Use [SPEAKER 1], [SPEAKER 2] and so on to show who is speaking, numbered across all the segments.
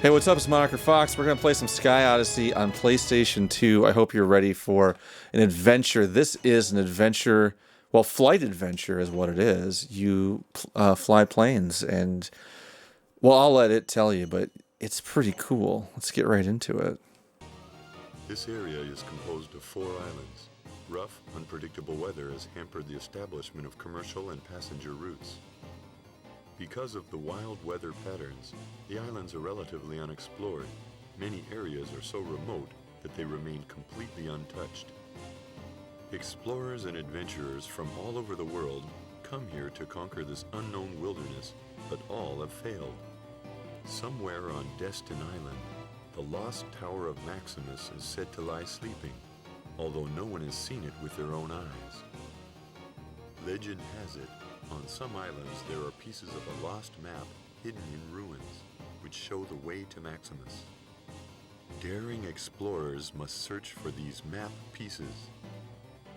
[SPEAKER 1] Hey, what's up? It's Monaco Fox. We're going to play some Sky Odyssey on PlayStation 2. I hope you're ready for an adventure. This is an adventure, well, flight adventure is what it is. You fly planes, and, well, I'll let it tell you, but it's pretty cool. Let's get right into it.
[SPEAKER 2] This area is composed of 4 islands. Rough, unpredictable weather has hampered the establishment of commercial and passenger routes. Because of the wild weather patterns, the islands are relatively unexplored. Many areas are so remote that they remain completely untouched. Explorers and adventurers from all over the world come here to conquer this unknown wilderness, but all have failed. Somewhere on Destin Island, the lost Tower of Maximus is said to lie sleeping, although no one has seen it with their own eyes. Legend has it, on some islands there are pieces of a lost map hidden in ruins, which show the way to Maximus. Daring explorers must search for these map pieces,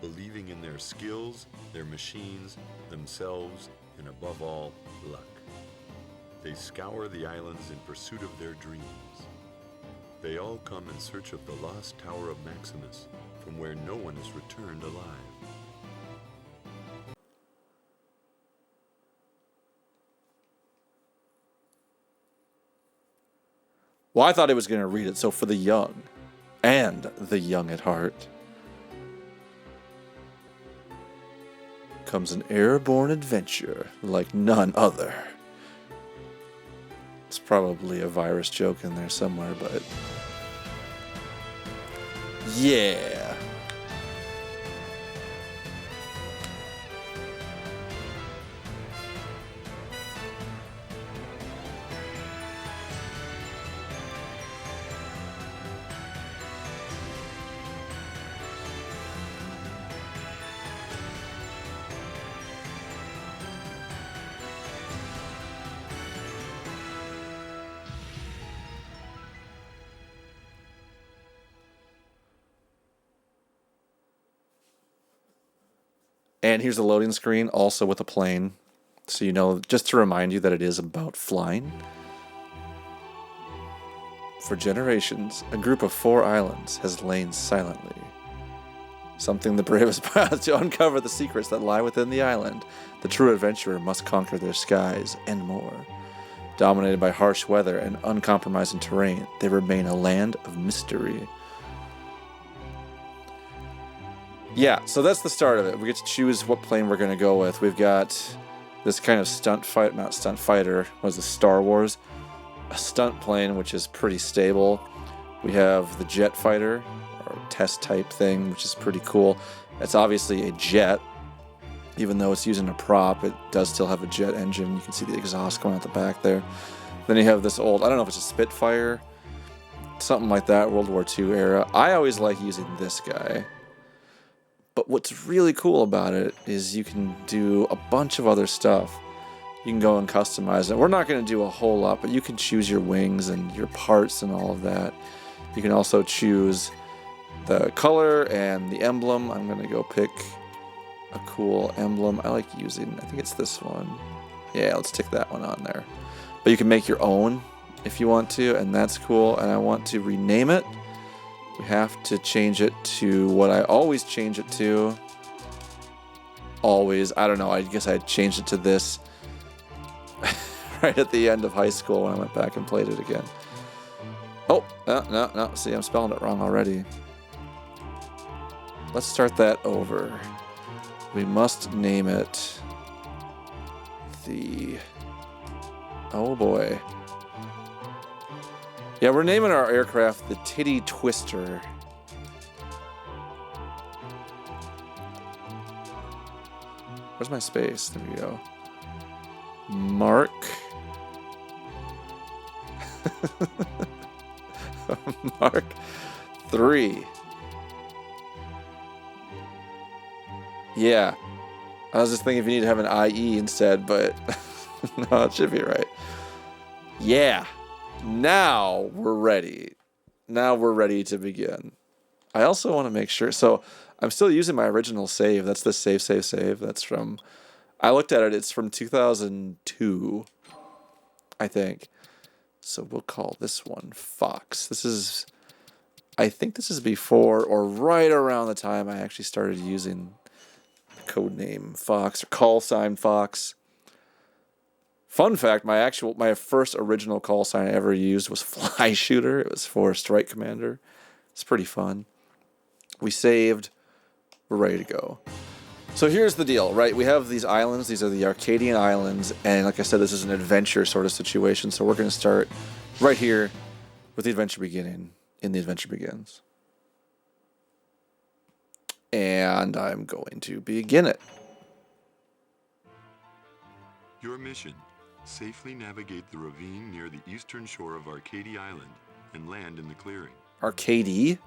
[SPEAKER 2] believing in their skills, their machines, themselves, and above all, luck. They scour the islands in pursuit of their dreams. They all come in search of the lost Tower of Maximus, from where no one is returned alive.
[SPEAKER 1] Well, I thought I was going to read it, so for the young, and the young at heart, comes an airborne adventure like none other. It's probably a virus joke in there somewhere, but yeah. And here's the loading screen, also with a plane. So you know, just to remind you that it is about flying. For generations, a group of 4 islands has lain silently. Something the bravest path to uncover the secrets that lie within the island. The true adventurer must conquer their skies and more. Dominated by harsh weather and uncompromising terrain, they remain a land of mystery. Yeah, so that's the start of it. We get to choose what plane we're going to go with. We've got this kind of not stunt fighter, was the Star Wars, a stunt plane, which is pretty stable. We have the jet fighter, or test type thing, which is pretty cool. It's obviously a jet, even though it's using a prop, it does still have a jet engine. You can see the exhaust going out the back there. Then you have this old, I don't know if it's a Spitfire, something like that, World War II era. I always like using this guy. But what's really cool about it is you can do a bunch of other stuff. You can go and customize it. We're not going to do a whole lot, but you can choose your wings and your parts and all of that. You can also choose the color and the emblem. I'm going to go pick a cool emblem. I like using, I think it's this one. Yeah, let's stick that one on there. But you can make your own if you want to, and that's cool. And I want to rename it. We have to change it to what I always change it to. Always. I don't know. I guess I changed it to this right at the end of high school when I went back and played it again. Oh, no. See, I'm spelling it wrong already. Let's start that over. We must name it the... Oh, boy. Yeah, we're naming our aircraft the Titty Twister. Where's my space? There we go. Mark. Mark 3. Yeah. I was just thinking if you need to have an IE instead, but no, it should be right. Yeah. Now we're ready. Now we're ready to begin. I also want to make sure. So I'm still using my original save. That's the save. That's from... I looked at it. It's from 2002, I think. So we'll call this one Fox. I think this is before or right around the time I actually started using the code name Fox or call sign Fox. Fun fact, my first original call sign I ever used was Fly Shooter. It was for Strike Commander. It's pretty fun. We saved. We're ready to go. So here's the deal, right? We have these islands. These are the Arcadian Islands. And like I said, this is an adventure sort of situation. So we're going to start right here with the adventure beginning. In the adventure begins. And I'm going to begin it.
[SPEAKER 2] Your mission: safely navigate the ravine near the eastern shore of Arcady Island and land in the clearing.
[SPEAKER 1] Arcady?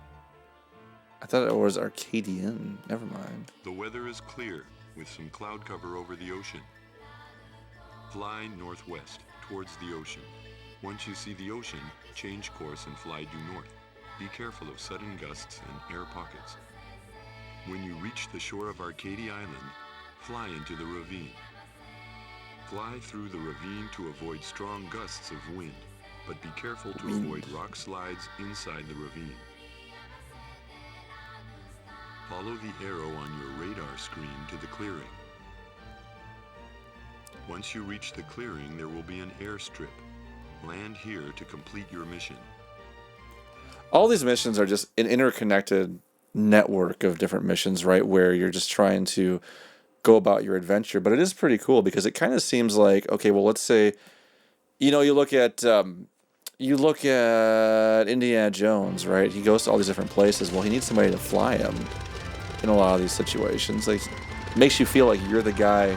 [SPEAKER 1] I thought it was Arcadian. Never mind.
[SPEAKER 2] The weather is clear, with some cloud cover over the ocean. Fly northwest, towards the ocean. Once you see the ocean, change course and fly due north. Be careful of sudden gusts and air pockets. When you reach the shore of Arcady Island, fly into the ravine. Fly through the ravine to avoid strong gusts of wind, but be careful to avoid rock slides inside the ravine. Follow the arrow on your radar screen to the clearing. Once you reach the clearing, there will be an airstrip. Land here to complete your mission.
[SPEAKER 1] All these missions are just an interconnected network of different missions, right? Where you're just trying to go about your adventure. But it is pretty cool because it kind of seems like, okay, well, let's say, you look at Indiana Jones, right? He goes to all these different places. Well, he needs somebody to fly him in a lot of these situations. Like, it makes you feel like you're the guy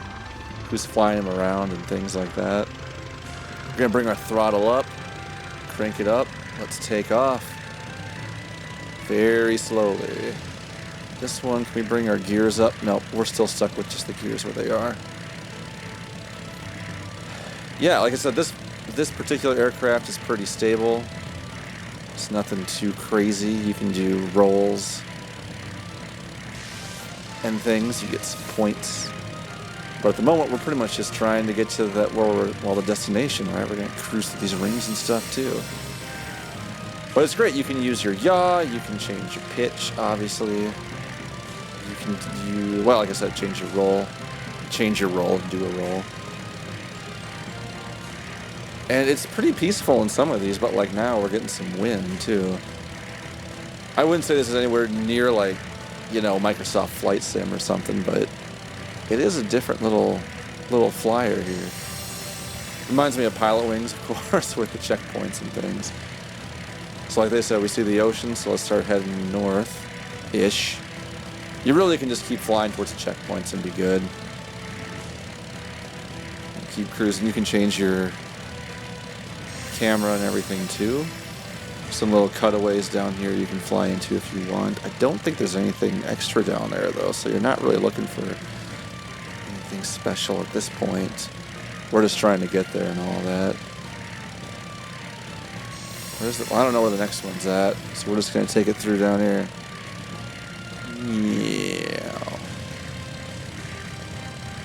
[SPEAKER 1] who's flying him around and things like that. We're going to bring our throttle up, crank it up. Let's take off. Very slowly. This one, can we bring our gears up? Nope, we're still stuck with just the gears where they are. Yeah, like I said, this particular aircraft is pretty stable. It's nothing too crazy. You can do rolls and things. You get some points. But at the moment, we're pretty much just trying to get to the destination, right? We're going to cruise through these rings and stuff, too. But it's great. You can use your yaw. You can change your pitch, obviously. You can like I said, change your roll. Change your roll and do a roll. And it's pretty peaceful in some of these, but like now we're getting some wind, too. I wouldn't say this is anywhere near like, Microsoft Flight Sim or something, but it is a different little flyer here. Reminds me of Pilot Wings, of course, with the checkpoints and things. So like they said, we see the ocean, so let's start heading north-ish. You really can just keep flying towards the checkpoints and be good. Keep cruising. You can change your camera and everything too. Some little cutaways down here you can fly into if you want. I don't think there's anything extra down there though, so you're not really looking for anything special at this point. We're just trying to get there and all that. I don't know where the next one's at, so we're just going to take it through down here. Yeah.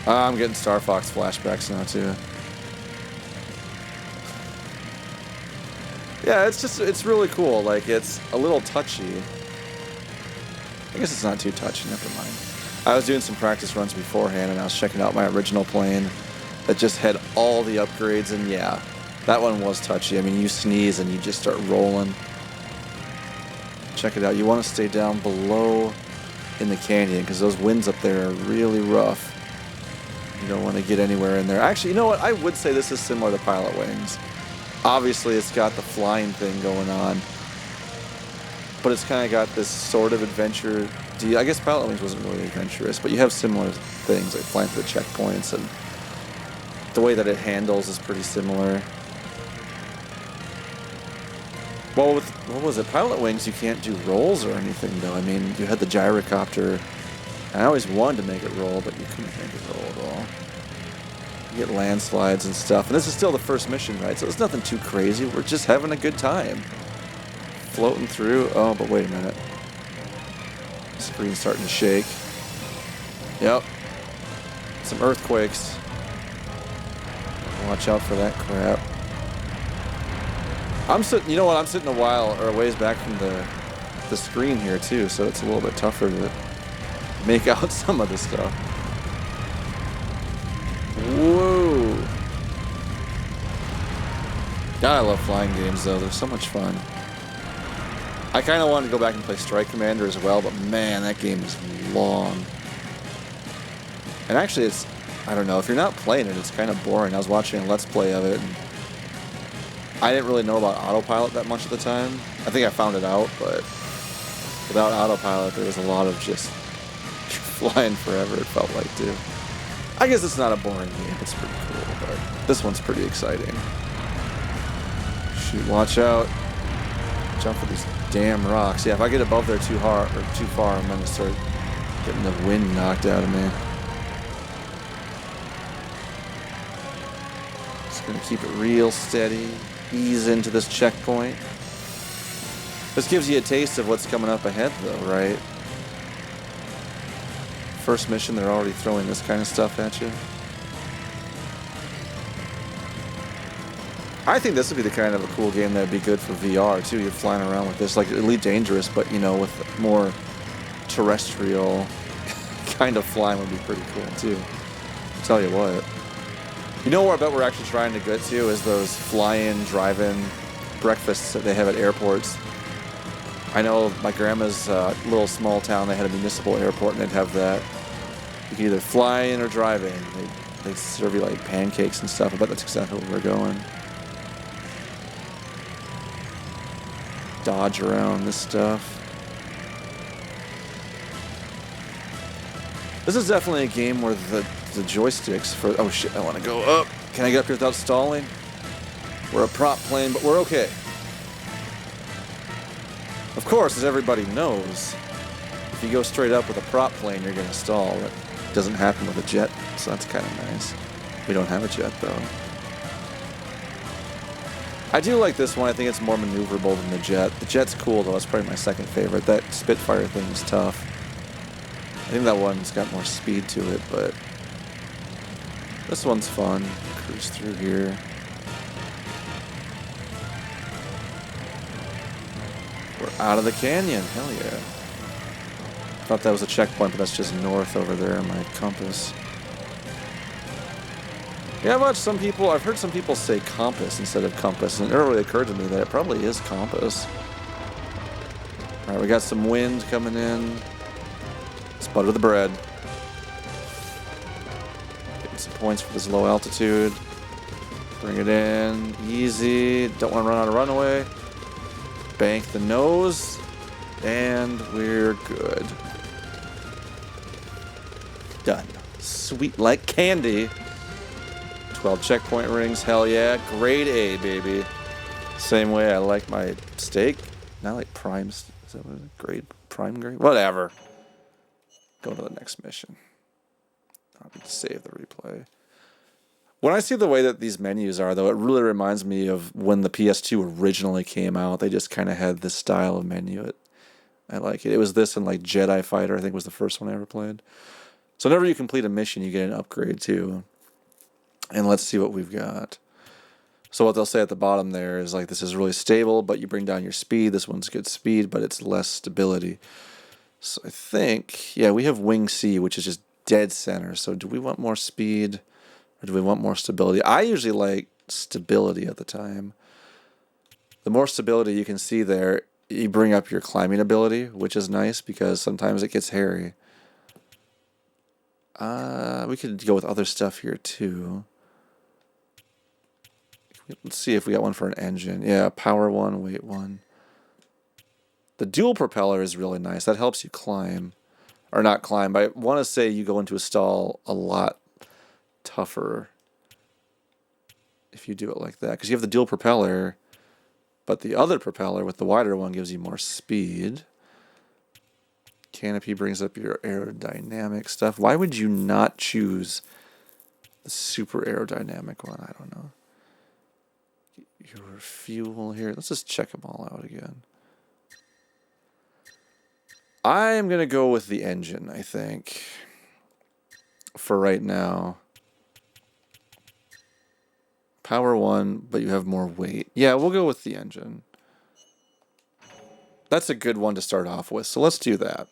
[SPEAKER 1] I'm getting Star Fox flashbacks now, too. Yeah, it's really cool. Like, it's a little touchy. I guess it's not too touchy, never mind. I was doing some practice runs beforehand, and I was checking out my original plane that just had all the upgrades, and yeah. That one was touchy. I mean, you sneeze and you just start rolling. Check it out. You want to stay down below in the canyon because those winds up there are really rough. You don't want to get anywhere in there. Actually, you know what? I would say this is similar to Pilot Wings. Obviously, it's got the flying thing going on. But it's kind of got this sort of adventure deal. I guess Pilot Wings wasn't really adventurous, but you have similar things like flying through the checkpoints, and the way that it handles is pretty similar. Well, with, what was it? Pilot Wings, you can't do rolls or anything, though. I mean, you had the gyrocopter. I always wanted to make it roll, but you couldn't make it roll at all. You get landslides and stuff. And this is still the first mission, right? So it's nothing too crazy. We're just having a good time. Floating through. Oh, but wait a minute. The screen's starting to shake. Yep. Some earthquakes. Watch out for that crap. I'm sitting, you know what? I'm sitting a while or a ways back from the screen here too, so it's a little bit tougher to make out some of the stuff. Whoa! God, I love flying games though. They're so much fun. I kind of wanted to go back and play Strike Commander as well, but man, that game is long. And actually, it's, I don't know, if you're not playing it, it's kind of boring. I was watching a Let's Play of it, and I didn't really know about autopilot that much at the time. I think I found it out, but without autopilot, there was a lot of just flying forever, it felt like, too. I guess it's not a boring game. It's pretty cool, but this one's pretty exciting. Shoot, watch out. Jump for these damn rocks. Yeah, if I get above there too hard or too far, I'm going to start getting the wind knocked out of me. Just going to keep it real steady. Ease into this checkpoint. This gives you a taste of what's coming up ahead, though, right? First mission, they're already throwing this kind of stuff at you. I think this would be the kind of a cool game that would be good for VR, too. You're flying around with this, like Elite Dangerous, but, you know, with more terrestrial kind of flying would be pretty cool, too. I'll tell you what. You know what I bet we're actually trying to get to is those fly-in, drive-in breakfasts that they have at airports. I know my grandma's little small town, they had a municipal airport, and they'd have that. You can either fly in or drive in. They serve you, like, pancakes and stuff. I bet that's exactly where we're going. Dodge around this stuff. This is definitely a game where the joysticks for... Oh shit, I want to go up. Can I get up here without stalling? We're a prop plane, but we're okay. Of course, as everybody knows, if you go straight up with a prop plane, you're going to stall. That doesn't happen with a jet, so that's kind of nice. We don't have a jet, though. I do like this one. I think it's more maneuverable than the jet. The jet's cool, though. It's probably my second favorite. That Spitfire thing is tough. I think that one's got more speed to it, but this one's fun. Cruise through here. We're out of the canyon. Hell yeah. Thought that was a checkpoint, but that's just north over there in my compass. Yeah, I've watched some people, I've heard some people say compass instead of compass, and it really occurred to me that it probably is compass. Alright, we got some wind coming in. Let's butter the bread. Getting some points for this low altitude. Bring it in. Easy. Don't want to run out of runaway. Bank the nose. And we're good. Done. Sweet like candy. 12 checkpoint rings, hell yeah. Grade A, baby. Same way I like my steak. Not like prime, is that what it is? Grade, prime grade? Whatever. Go to the next mission. I'll need to save the replay. When I see the way that these menus are, though, it really reminds me of when the PS2 originally came out. They just kind of had this style of menu. I like it. It was this and like Jedi Fighter, I think was the first one I ever played. So whenever you complete a mission, you get an upgrade, too. And let's see what we've got. So what they'll say at the bottom there is like, this is really stable, but you bring down your speed. This one's good speed, but it's less stability. So I think, yeah, we have Wing C, which is just dead center. So do we want more speed or do we want more stability? I usually like stability at the time. The more stability you can see there, you bring up your climbing ability, which is nice because sometimes it gets hairy. We could go with other stuff here too. Let's see if we got one for an engine. Yeah, power one, weight one. The dual propeller is really nice. That helps you climb. Or not climb. I want to say you go into a stall a lot tougher if you do it like that. Because you have the dual propeller, but the other propeller with the wider one gives you more speed. Canopy brings up your aerodynamic stuff. Why would you not choose the super aerodynamic one? I don't know. Your fuel here. Let's just check them all out again. I'm going to go with the engine, I think, for right now. Power 1, but you have more weight. Yeah, we'll go with the engine. That's a good one to start off with, so let's do that.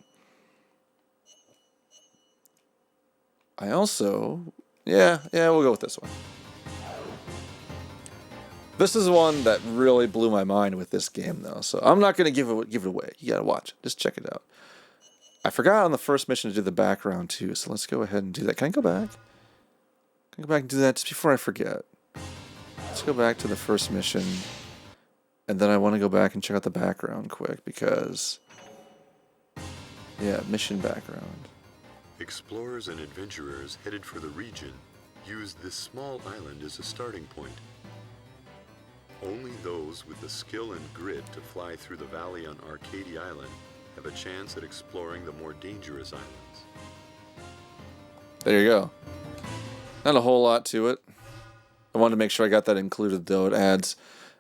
[SPEAKER 1] I also... Yeah, we'll go with this one. This is one that really blew my mind with this game, though, so I'm not going to give it away. You got to watch it. Just check it out. I forgot on the first mission to do the background, too, so let's go ahead and do that. Can I go back? Can I go back and do that just before I forget? Let's go back to the first mission, and then I want to go back and check out the background quick, because... Yeah, mission background.
[SPEAKER 2] Explorers and adventurers headed for the region use this small island as a starting point. Only those with the skill and grit to fly through the valley on Arcadia Island have a chance at exploring the more dangerous islands.
[SPEAKER 1] There you go. Not a whole lot to it. I wanted to make sure I got that included, though. It adds...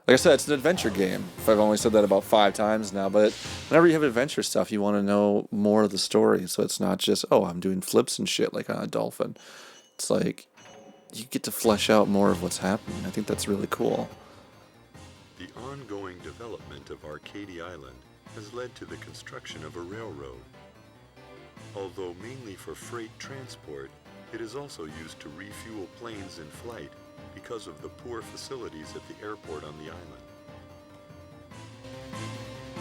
[SPEAKER 1] Like I said, it's an adventure game. I've only said that about 5 times now, but whenever you have adventure stuff, you want to know more of the story. So it's not just, oh, I'm doing flips and shit like on a dolphin. It's like, you get to flesh out more of what's happening. I think that's really cool.
[SPEAKER 2] The ongoing development of Arcadia Island has led to the construction of a railroad. Although mainly for freight transport, it is also used to refuel planes in flight because of the poor facilities at the airport on the island.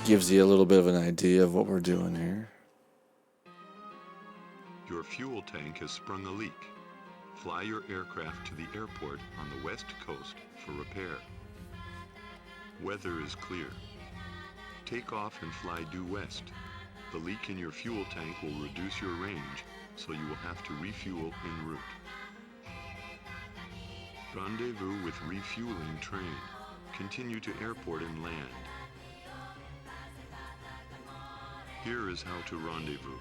[SPEAKER 1] Gives you a little bit of an idea of what we're doing here.
[SPEAKER 2] Your fuel tank has sprung a leak. Fly your aircraft to the airport on the west coast for repair. Weather is clear. Take off and fly due west. The leak in your fuel tank will reduce your range, so you will have to refuel en route. Rendezvous with refueling train. Continue to airport and land. Here is how to rendezvous.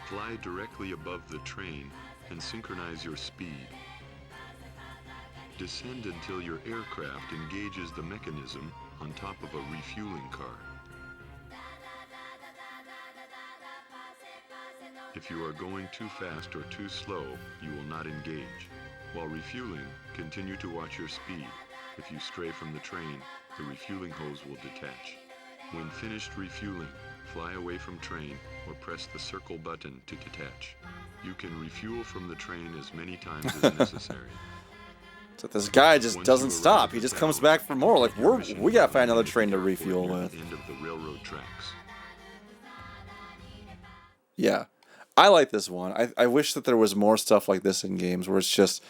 [SPEAKER 2] Fly directly above the train and synchronize your speed. Descend until your aircraft engages the mechanism on top of a refueling car. If you are going too fast or too slow, you will not engage. While refueling, continue to watch your speed. If you stray from the train, the refueling hose will detach. When finished refueling, fly away from train or press the circle button to detach. You can refuel from the train as many times as necessary.
[SPEAKER 1] So this guy just doesn't stop. He just comes back for more. Like, we gotta find another train to refuel with.
[SPEAKER 2] End of the railroad tracks.
[SPEAKER 1] Yeah. I like this one. I wish that there was more stuff like this in games where it's just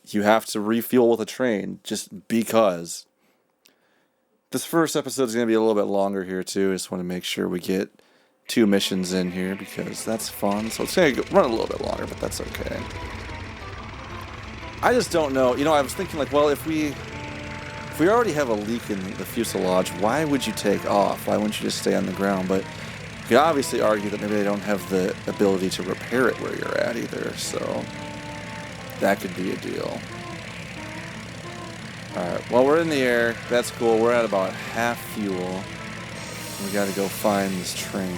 [SPEAKER 1] you have to refuel with a train just because. This first episode is going to be a little bit longer here too. I just want to make sure we get 2 missions in here because that's fun. So it's going to run a little bit longer, but that's okay. I just don't know. You know, I was thinking like, well, if we already have a leak in the fuselage, why would you take off? Why wouldn't you just stay on the ground? But you could obviously argue that maybe they don't have the ability to repair it where you're at either, so that could be a deal. Alright, well, we're in the air. That's cool. We're at about half fuel. We gotta go find this train.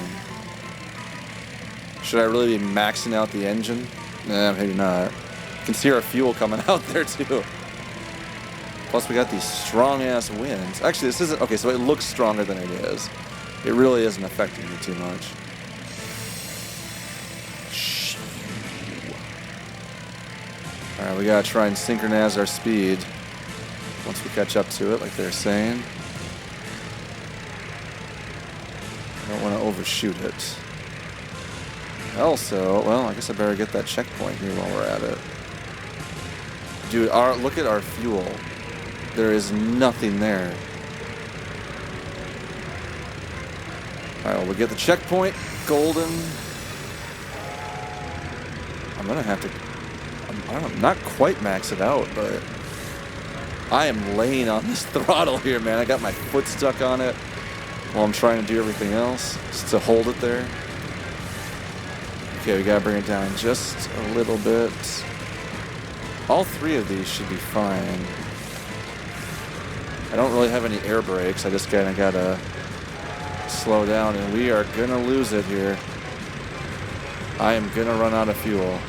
[SPEAKER 1] Should I really be maxing out the engine? Nah, maybe not. You can see our fuel coming out there, too. Plus, we got these strong-ass winds. Actually, this isn't... Okay, so it looks stronger than it is. It really isn't affecting me too much. Alright, we gotta try and synchronize our speed once we catch up to it, like they're saying. I don't want to overshoot it. Also, well, I guess I better get that checkpoint here while we're at it. Dude, look at our fuel. There is nothing there. Alright, well, we get the checkpoint. Golden. I'm gonna have to... I don't know, not quite max it out, but... I am laying on this throttle here, man. I got my foot stuck on it while I'm trying to do everything else, just to hold it there. Okay, we gotta bring it down just a little bit. All 3 of these should be fine. I don't really have any air brakes. I just kinda gotta slow down, and we are gonna lose it here. I am gonna run out of fuel.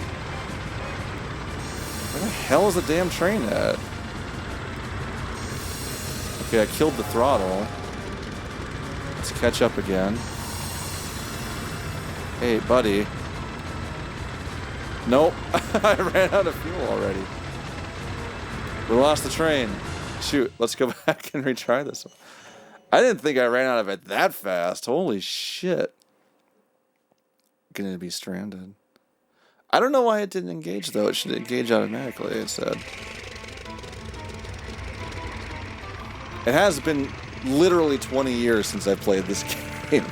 [SPEAKER 1] Where the hell is the damn train at? Okay, I killed the throttle. Let's catch up again. Hey, buddy. Nope. I ran out of fuel already. We lost the train. Shoot, let's go back and retry this one. I didn't think I ran out of it that fast. Holy shit. Gonna be stranded. I don't know why it didn't engage, though. It should engage automatically, it said. It has been literally 20 years since I played this game.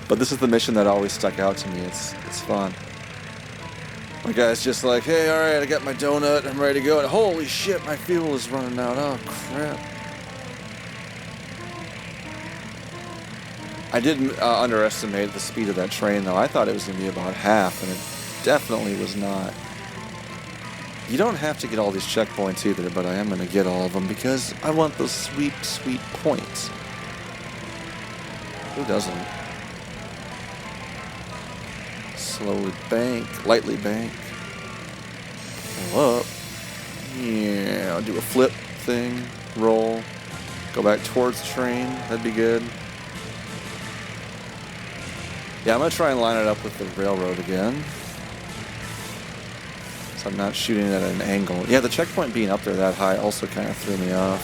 [SPEAKER 1] But this is the mission that always stuck out to me. It's fun. My guy's just like, hey, alright, I got my donut, I'm ready to go. And holy shit, my fuel is running out. Oh, crap. I didn't underestimate the speed of that train, though. I thought it was going to be about half, and it definitely was not. You don't have to get all these checkpoints either, but I am going to get all of them because I want those sweet, sweet points. Who doesn't? Slowly bank, lightly bank. Pull up. Yeah, I'll do a flip thing, roll, go back towards the train. That'd be good. Yeah, I'm going to try and line it up with the railroad again. So I'm not shooting at an angle. Yeah, the checkpoint being up there that high also kind of threw me off.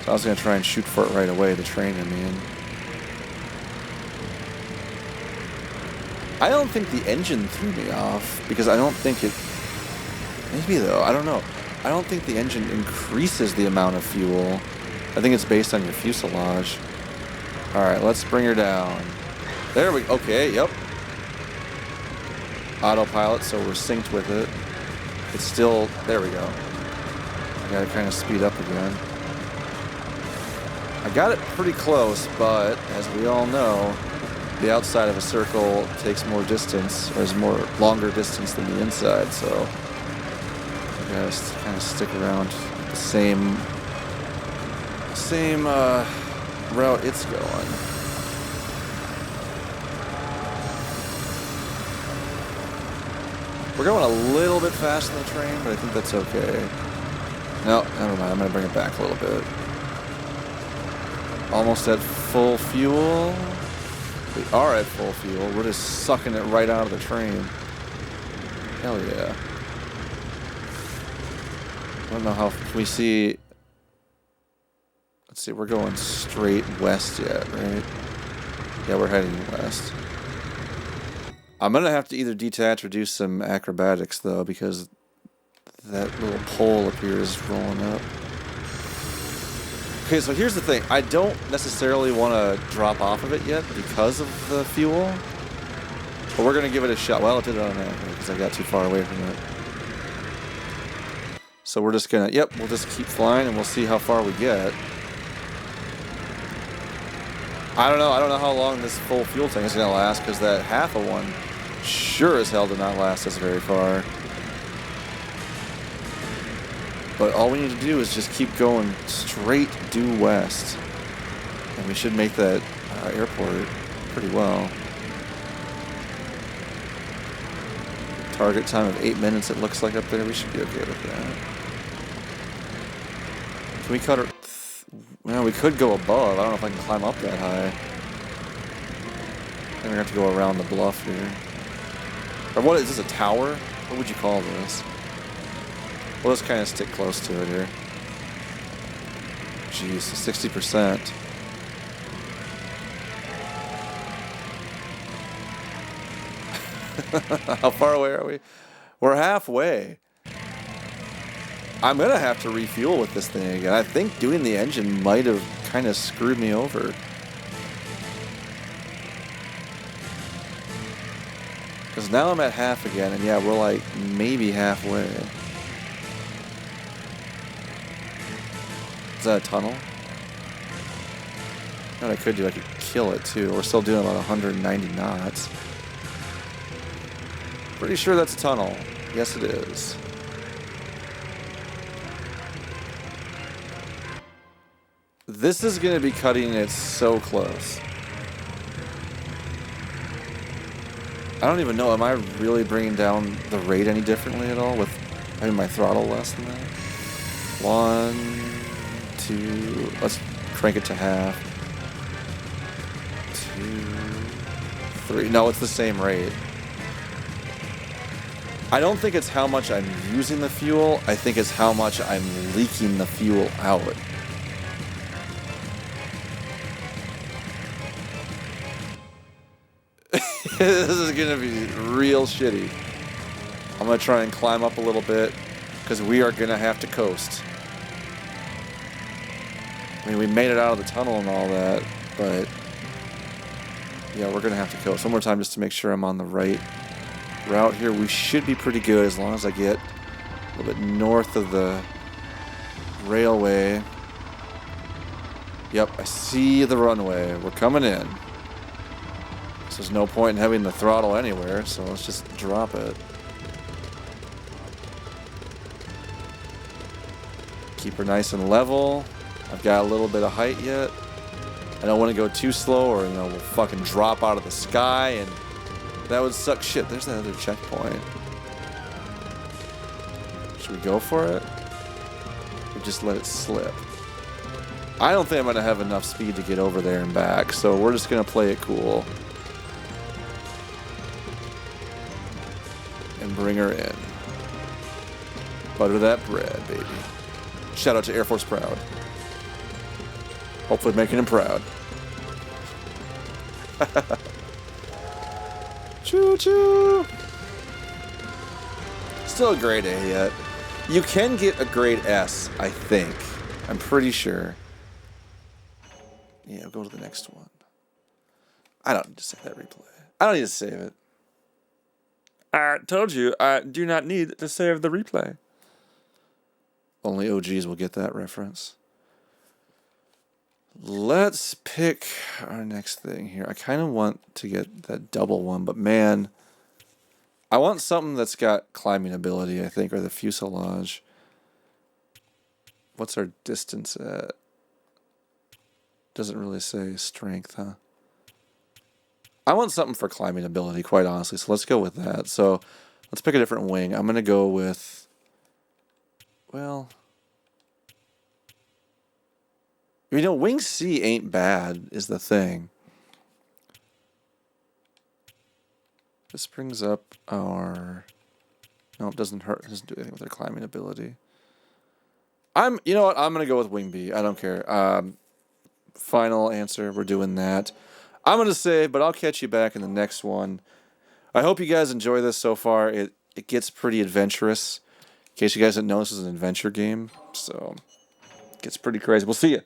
[SPEAKER 1] So I was going to try and shoot for it right away, the train I mean. I don't think the engine threw me off, because I don't think it... Maybe though, I don't know. I don't think the engine increases the amount of fuel. I think it's based on your fuselage. Alright, let's bring her down. There we go. Okay, yep. Autopilot, so we're synced with it. It's still... There we go. I gotta kind of speed up again. I got it pretty close, but as we all know, the outside of a circle takes more distance, or is more longer distance than the inside, so I gotta kind of stick around the same route it's going. We're going a little bit faster than the train, but I think that's okay. No, never mind. I'm going to bring it back a little bit. Almost at full fuel. We are at full fuel. We're just sucking it right out of the train. Hell yeah. I don't know how... Can we see... Let's see, we're going straight west yet, right? Yeah, we're heading west. I'm going to have to either detach or do some acrobatics, though, because that little pole appears rolling up. Okay, so here's the thing. I don't necessarily want to drop off of it yet because of the fuel. But we're going to give it a shot. Well, it did it automatically because I got too far away from it. So we're just going to... Yep, we'll just keep flying and we'll see how far we get. I don't know. I don't know how long this full fuel tank is going to last because that half of one sure as hell did not last us very far. But all we need to do is just keep going straight due west. And we should make that airport pretty well. Target time of 8 minutes it looks like up there. We should be okay with that. Can we cut her... Well, we could go above. I don't know if I can climb up that high. I think we're going to have to go around the bluff here. Or what is this, a tower? What would you call this? We'll just kind of stick close to it here. Jeez, 60%. How far away are we? We're halfway. I'm going to have to refuel with this thing again. I think doing the engine might have kind of screwed me over. Because now I'm at half again, and yeah, we're like maybe halfway. Is that a tunnel? What I could do, I could kill it too. We're still doing about 190 knots. Pretty sure that's a tunnel. Yes, it is. This is going to be cutting it so close. I don't even know. Am I really bringing down the rate any differently at all with Maybe my throttle less than that. 1, 2. Let's crank it to half. 2, 3. No, it's the same rate. I don't think it's how much I'm using the fuel. I think it's how much I'm leaking the fuel out. This is gonna be real shitty. I'm gonna try and climb up a little bit because we are gonna have to coast. I mean, we made it out of the tunnel and all that, but yeah, we're gonna have to coast. One more time just to make sure I'm on the right route here. We should be pretty good as long as I get a little bit north of the railway. Yep, I see the runway. We're coming in. So there's no point in having the throttle anywhere, so let's just drop it. Keep her nice and level. I've got a little bit of height yet. I don't want to go too slow or, we'll fucking drop out of the sky and that would suck shit. There's that other checkpoint. Should we go for it? Or just let it slip? I don't think I'm going to have enough speed to get over there and back, so we're just going to play it cool. And bring her in. Butter that bread, baby. Shout out to Air Force Proud. Hopefully making him proud. Choo choo! Still a grade A yet. You can get a grade S, I think. I'm pretty sure. Yeah, go to the next one. I don't need to save that replay. I don't need to save it. I told you, I do not need to save the replay. Only OGs will get that reference. Let's pick our next thing here. I kind of want to get that double one, but man, I want something that's got climbing ability, I think, or the fuselage. What's our distance at? Doesn't really say strength, huh? I want something for climbing ability, quite honestly, so let's go with that. So let's pick a different wing. I'm going to go with, well, wing C ain't bad, is the thing. This brings up our... No, it doesn't hurt. It doesn't do anything with our climbing ability. You know what? I'm going to go with wing B. I don't care. Final answer. We're doing that. I'm going to save, but I'll catch you back in the next one. I hope you guys enjoy this so far. It gets pretty adventurous. In case you guys didn't know, this is an adventure game. So, it gets pretty crazy. We'll see you.